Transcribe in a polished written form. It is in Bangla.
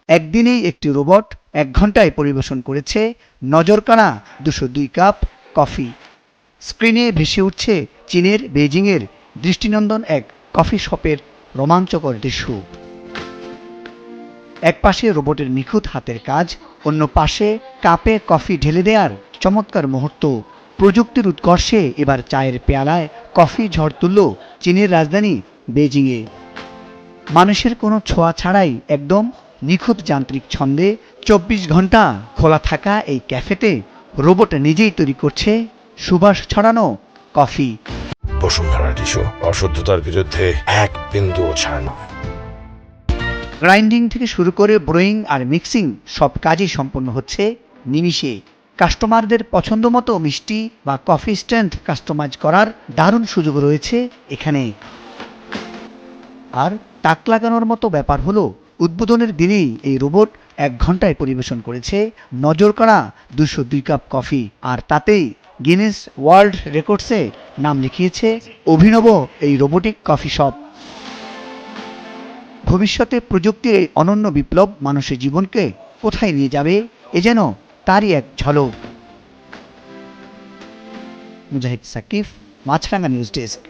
একদিনেই একটি রোবট 1 ঘন্টায় পরিবেশন করেছে নজরকাড়া 202 কাপ কফি। স্ক্রিনে ভেসে উঠছে চীনের বেইজিংয়ের দৃষ্টিনন্দন এক কফি শপের রোমাঞ্চকর দৃশ্য। এক পাশে রোবটের নিখুঁত হাতের কাজ, অন্য পাশে কাপে কফি ঢেলে দেওয়ার চমৎকার মুহূর্ত। প্রযুক্তির উৎকর্ষে এবার চায়ের পেয়ালায় কফি ঝড় তুলল চীনের রাজধানী বেইজিংয়ে। মানুষের কোনো ছোঁয়া ছাড়াই একদম নিখুঁত যান্ত্রিক ছন্দে 24 ঘন্টা খোলা থাকা এই ক্যাফেতে রোবট নিজেই তৈরি করছে সুবাস ছড়ানো কফি। বসুন্ধরা টিস্যু, অশুদ্ধতার বিরুদ্ধে এক বিন্দুও ছাড় না। গ্রাইন্ডিং থেকে শুরু করে ব্রুইং আর মিক্সিং সব কাজই সম্পন্ন হচ্ছে নিমিষে। কাস্টমারদের পছন্দ মতো মিষ্টি বা কফি স্ট্যান্ড কাস্টমাইজ করার দারুণ সুযোগ রয়েছে এখানে। আর তাক লাগানোর মতো ব্যাপার হলো, উদ্বোধনের দিনেই এই রোবট 1 ঘন্টায় পরিবেশন করেছে নজরকাড়া 202 কাপ কফি, আর তাতেই গিনেস ওয়ার্ল্ড রেকর্ডসে নাম লিখিয়েছে অভিনব এই রোবোটিক কফি শপ। ভবিষ্যতে প্রযুক্তির এই অনন্য বিপ্লব মানুষের জীবনকে কোথায় নিয়ে যাবে, এ যেন তারই এক ঝলক। মুজাহিদ সাকিব, মাছরাঙা নিউজ ডেস্ক।